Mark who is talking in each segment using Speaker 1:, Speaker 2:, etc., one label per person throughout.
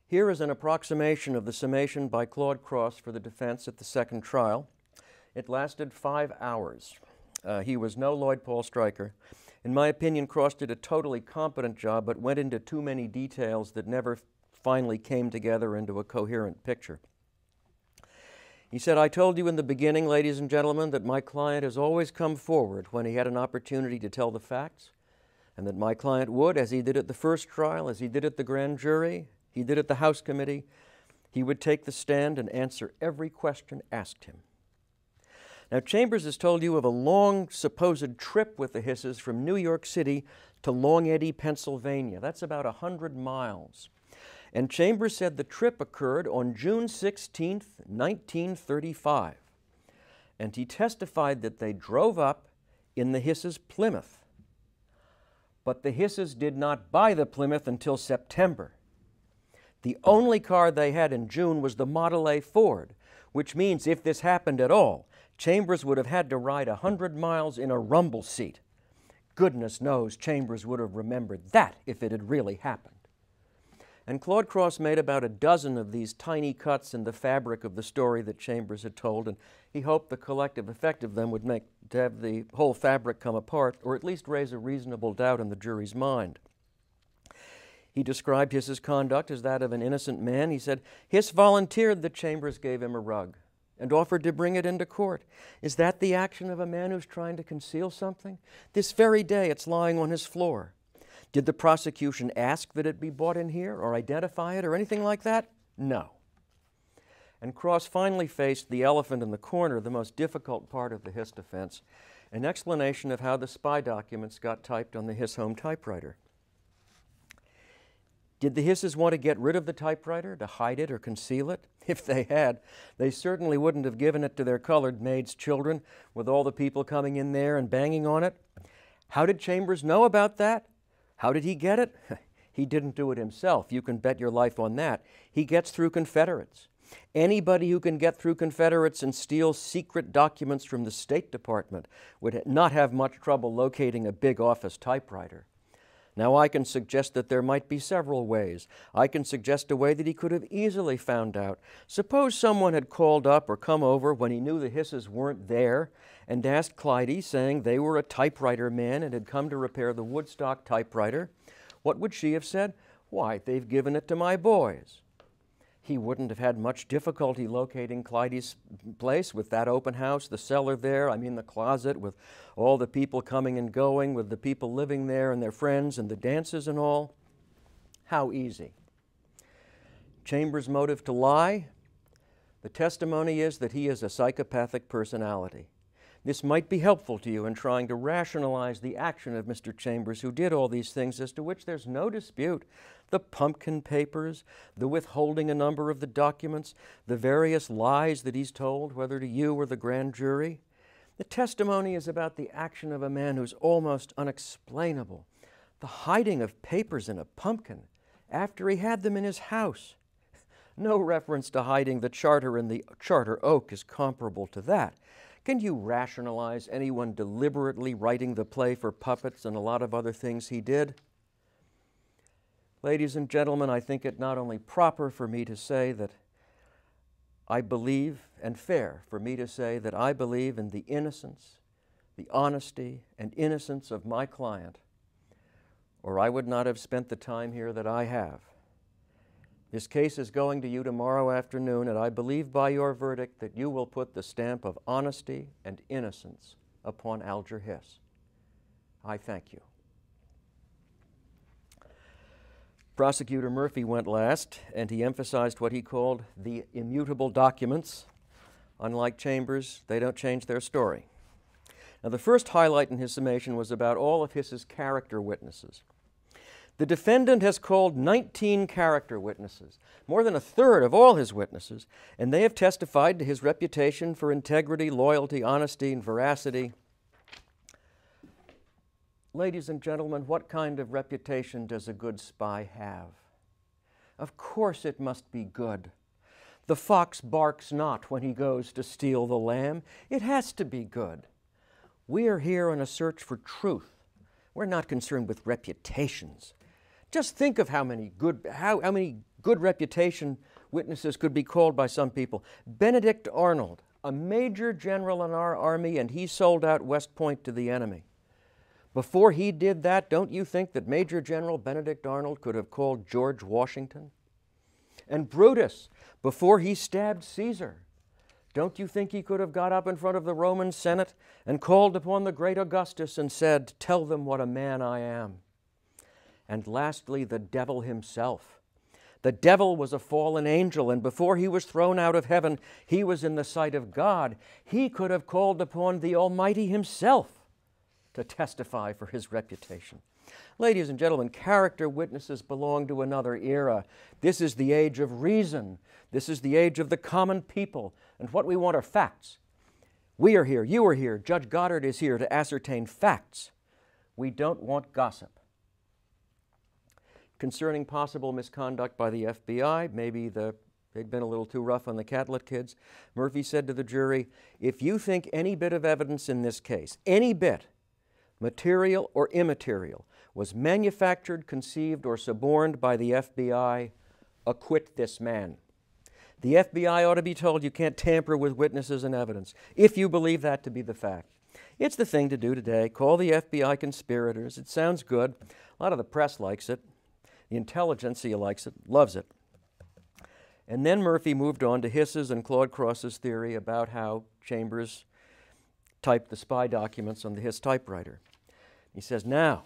Speaker 1: Here is an approximation of the summation by Claude Cross for the defense at the second trial. It lasted 5 hours. He was no Lloyd Paul Stryker. In my opinion, Cross did a totally competent job, but went into too many details that never finally came together into a coherent picture. He said, "I told you in the beginning, ladies and gentlemen, that my client has always come forward when he had an opportunity to tell the facts, and that my client would, as he did at the first trial, as he did at the grand jury, he did at the House Committee, he would take the stand and answer every question asked him." Now, Chambers has told you of a long supposed trip with the Hisses from New York City to Long Eddy, Pennsylvania. That's about 100 miles. And Chambers said the trip occurred on June 16th, 1935. And he testified that they drove up in the Hisses' Plymouth. But the Hisses did not buy the Plymouth until September. The only car they had in June was the Model A Ford, which means if this happened at all, Chambers would have had to ride 100 miles in a rumble seat. Goodness knows Chambers would have remembered that if it had really happened. And Claude Cross made about a dozen of these tiny cuts in the fabric of the story that Chambers had told, and he hoped the collective effect of them would make to have the whole fabric come apart, or at least raise a reasonable doubt in the jury's mind. He described Hiss's conduct as that of an innocent man. He said, "Hiss volunteered that Chambers gave him a rug and offered to bring it into court. Is that the action of a man who's trying to conceal something? This very day it's lying on his floor. Did the prosecution ask that it be brought in here or identify it or anything like that? No." And Cross finally faced the elephant in the corner, the most difficult part of the Hiss defense, an explanation of how the spy documents got typed on the Hiss home typewriter. Did the Hisses want to get rid of the typewriter, to hide it or conceal it? If they had, they certainly wouldn't have given it to their colored maids' children with all the people coming in there and banging on it. How did Chambers know about that? How did he get it? He didn't do it himself. You can bet your life on that. He gets through Confederates. Anybody who can get through Confederates and steal secret documents from the State Department would not have much trouble locating a big office typewriter. Now, I can suggest that there might be several ways. I can suggest a way that he could have easily found out. Suppose someone had called up or come over when he knew the Hisses weren't there and asked Clyde, saying they were a typewriter man and had come to repair the Woodstock typewriter. What would she have said? "Why, they've given it to my boys." He wouldn't have had much difficulty locating Clyde's place with that open house, the cellar there, the closet, with all the people coming and going, with the people living there and their friends and the dances and all. How easy. Chambers' motive to lie? The testimony is that he is a psychopathic personality. This might be helpful to you in trying to rationalize the action of Mr. Chambers, who did all these things as to which there's no dispute. The pumpkin papers, the withholding a number of the documents, the various lies that he's told, whether to you or the grand jury. The testimony is about the action of a man who's almost unexplainable. The hiding of papers in a pumpkin after he had them in his house. No reference to hiding the charter in the Charter Oak is comparable to that. Can you rationalize anyone deliberately writing the play for puppets and a lot of other things he did? Ladies and gentlemen, I think it not only proper for me to say that I believe, and fair for me to say that I believe in the innocence, the honesty, and innocence of my client, or I would not have spent the time here that I have. This case is going to you tomorrow afternoon, and I believe by your verdict that you will put the stamp of honesty and innocence upon Alger Hiss. I thank you. Prosecutor Murphy went last, and he emphasized what he called the immutable documents. Unlike Chambers, they don't change their story. Now, the first highlight in his summation was about all of Hiss's character witnesses. The defendant has called 19 character witnesses, more than a third of all his witnesses, and they have testified to his reputation for integrity, loyalty, honesty, and veracity. Ladies and gentlemen, what kind of reputation does a good spy have? Of course it must be good. The fox barks not when he goes to steal the lamb. It has to be good. We are here on a search for truth. We're not concerned with reputations. Just think of how many good reputation witnesses could be called by some people. Benedict Arnold, a major general in our army, and he sold out West Point to the enemy. Before he did that, don't you think that Major General Benedict Arnold could have called George Washington? And Brutus, before he stabbed Caesar, don't you think he could have got up in front of the Roman Senate and called upon the great Augustus and said, "Tell them what a man I am"? And lastly, the devil himself. The devil was a fallen angel, and before he was thrown out of heaven, he was in the sight of God. He could have called upon the Almighty himself to testify for his reputation. Ladies and gentlemen, character witnesses belong to another era. This is the age of reason. This is the age of the common people, and what we want are facts. We are here, you are here, Judge Goddard is here to ascertain facts. We don't want gossip. Concerning possible misconduct by the FBI, maybe they'd been a little too rough on the Catlett kids, Murphy said to the jury, "If you think any bit of evidence in this case, any bit, material or immaterial, was manufactured, conceived, or suborned by the FBI, acquit this man." The FBI ought to be told you can't tamper with witnesses and evidence, if you believe that to be the fact. It's the thing to do today. Call the FBI conspirators. It sounds good. A lot of the press likes it. The intelligentsia likes it, loves it. And then Murphy moved on to Hiss's and Claude Cross's theory about how Chambers typed the spy documents on the Hiss typewriter. He says, now,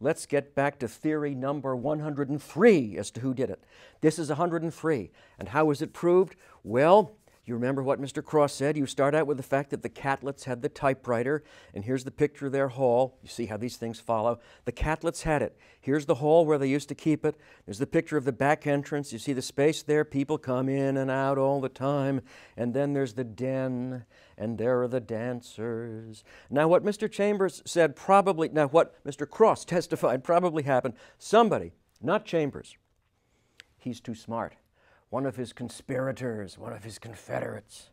Speaker 1: let's get back to theory number 103 as to who did it. This is 103. And how was it proved? Well, you remember what Mr. Cross said. You start out with the fact that the Catletts had the typewriter, and here's the picture of their hall. You see how these things follow. The Catletts had it. Here's the hall where they used to keep it. There's the picture of the back entrance. You see the space there. People come in and out all the time. And then there's the den, and there are the dancers. Now, what Mr. Chambers said probably, now what Mr. Cross testified probably happened. Somebody, not Chambers, he's too smart. One of his conspirators, one of his confederates.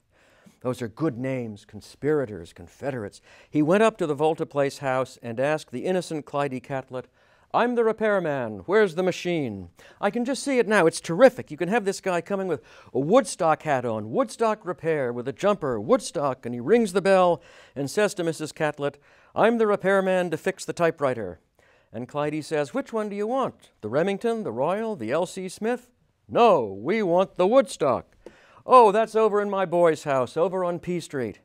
Speaker 1: Those are good names, conspirators, confederates. He went up to the Volta Place house and asked the innocent Clyde Catlett, "I'm the repairman. Where's the machine?" I can just see it now. It's terrific. You can have this guy coming with a Woodstock hat on, Woodstock repair, with a jumper, Woodstock, and he rings the bell and says to Mrs. Catlett, "I'm the repairman to fix the typewriter." And Clyde says, "Which one do you want? The Remington, the Royal, the L.C. Smith?" "No, we want the Woodstock." "Oh, that's over in my boy's house, over on P Street."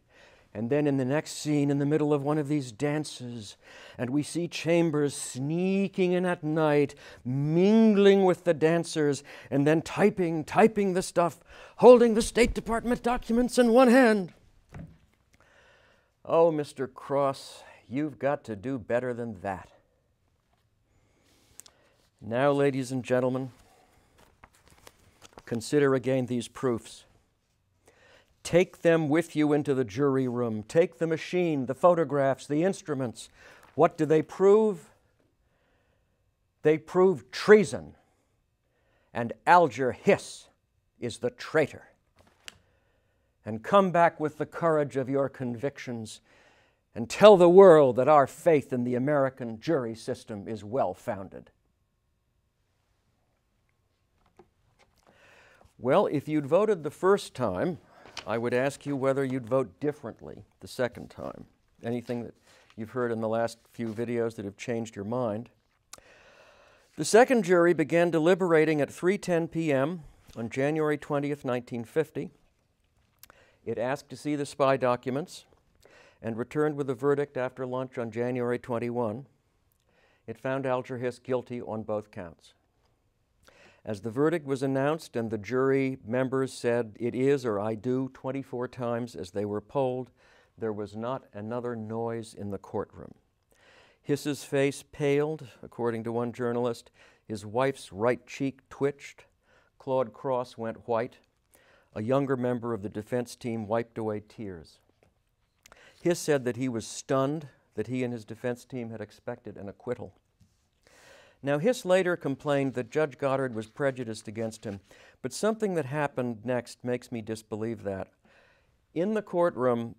Speaker 1: And then in the next scene, in the middle of one of these dances, and we see Chambers sneaking in at night, mingling with the dancers, and then typing the stuff, holding the State Department documents in one hand. Oh, Mr. Cross, you've got to do better than that. Now, ladies and gentlemen, consider again these proofs. Take them with you into the jury room. Take the machine, the photographs, the instruments. What do they prove? They prove treason. And Alger Hiss is the traitor. And come back with the courage of your convictions and tell the world that our faith in the American jury system is well-founded. Well, if you'd voted the first time, I would ask you whether you'd vote differently the second time. Anything that you've heard in the last few videos that have changed your mind. The second jury began deliberating at 3:10 p.m. on January 20th, 1950. It asked to see the spy documents and returned with a verdict after lunch on January 21. It found Alger Hiss guilty on both counts. As the verdict was announced and the jury members said, "It is," or "I do," 24 times as they were polled, there was not another noise in the courtroom. Hiss's face paled, according to one journalist. His wife's right cheek twitched. Claude Cross went white. A younger member of the defense team wiped away tears. Hiss said that he was stunned, that he and his defense team had expected an acquittal. Now, Hiss later complained that Judge Goddard was prejudiced against him, but something that happened next makes me disbelieve that. In the courtroom,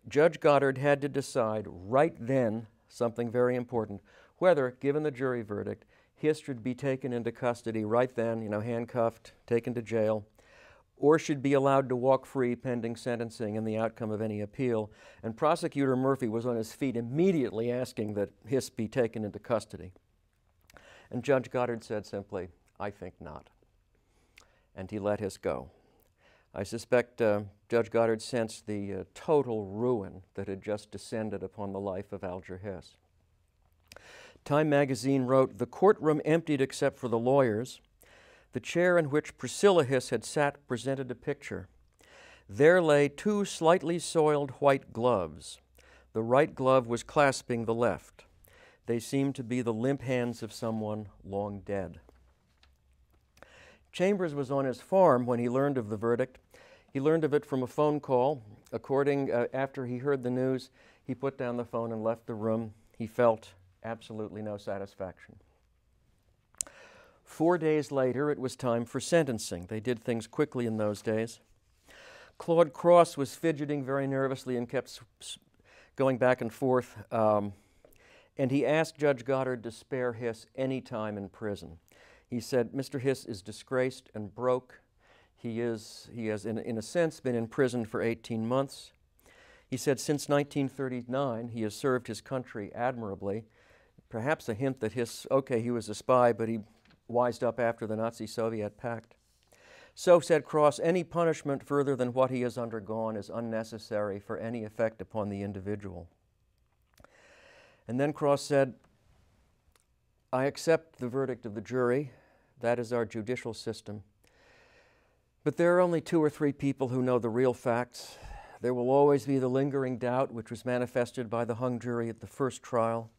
Speaker 1: Judge Goddard had to decide right then something very important, whether, given the jury verdict, Hiss should be taken into custody right then, handcuffed, taken to jail, or should be allowed to walk free pending sentencing and the outcome of any appeal. And Prosecutor Murphy was on his feet immediately asking that Hiss be taken into custody. And Judge Goddard said simply, "I think not." And he let Hiss go. I suspect Judge Goddard sensed the total ruin that had just descended upon the life of Alger Hiss. Time magazine wrote, "The courtroom emptied except for the lawyers. The chair in which Priscilla Hiss had sat presented a picture. There lay two slightly soiled white gloves. The right glove was clasping the left. They seemed to be the limp hands of someone long dead." Chambers was on his farm when he learned of the verdict. He learned of it from a phone call. After he heard the news, he put down the phone and left the room. He felt absolutely no satisfaction. 4 days later, it was time for sentencing. They did things quickly in those days. Claude Cross was fidgeting very nervously and kept going back and forth, and he asked Judge Goddard to spare Hiss any time in prison. He said, "Mr. Hiss is disgraced and broke. He has, in a sense, been in prison for 18 months. He said since 1939 he has served his country admirably." Perhaps a hint that he was a spy, but he wised up after the Nazi-Soviet pact. "So," said Cross, "any punishment further than what he has undergone is unnecessary for any effect upon the individual." And then Cross said, "I accept the verdict of the jury. That is our judicial system. But there are only 2 or 3 people who know the real facts. There will always be the lingering doubt which was manifested by the hung jury at the first trial.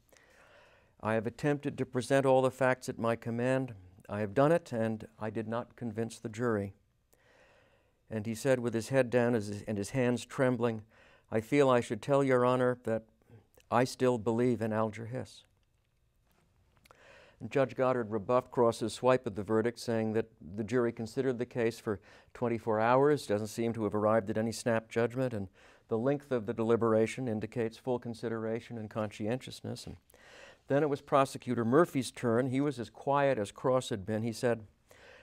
Speaker 1: I have attempted to present all the facts at my command. I have done it, and I did not convince the jury." And he said with his head down and his hands trembling, "I feel I should tell Your Honor that I still believe in Alger Hiss." And Judge Goddard rebuffed Cross's swipe at the verdict, saying that the jury considered the case for 24 hours, doesn't seem to have arrived at any snap judgment, and the length of the deliberation indicates full consideration and conscientiousness. And then it was Prosecutor Murphy's turn. He was as quiet as Cross had been. He said,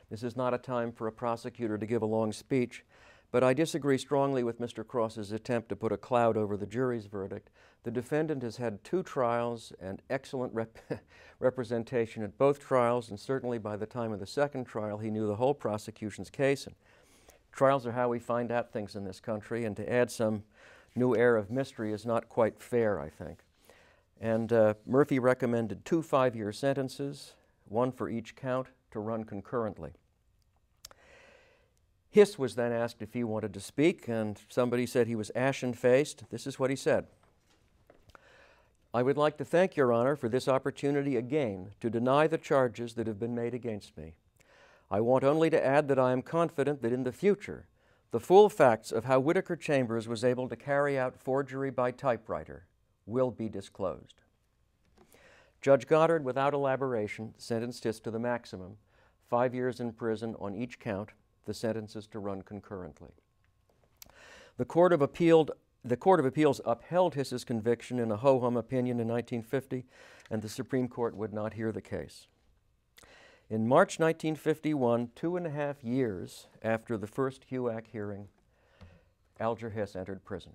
Speaker 1: "This is not a time for a prosecutor to give a long speech, but I disagree strongly with Mr. Cross's attempt to put a cloud over the jury's verdict. The defendant has had 2 trials and excellent representation at both trials, and certainly by the time of the second trial, he knew the whole prosecution's case. And trials are how we find out things in this country, and to add some new air of mystery is not quite fair, I think." And Murphy recommended 2 5-year sentences, 1 for each count, to run concurrently. Hiss was then asked if he wanted to speak, and somebody said he was ashen-faced. This is what he said. "I would like to thank Your Honor for this opportunity again to deny the charges that have been made against me. I want only to add that I am confident that in the future, the full facts of how Whittaker Chambers was able to carry out forgery by typewriter will be disclosed." Judge Goddard, without elaboration, sentenced Hiss to the maximum, 5 years in prison on each count, the sentences to run concurrently. The Court of Appeals upheld Hiss's conviction in a ho-hum opinion in 1950, and the Supreme Court would not hear the case. In March 1951, 2.5 years after the first Huac hearing, Alger Hiss entered prison.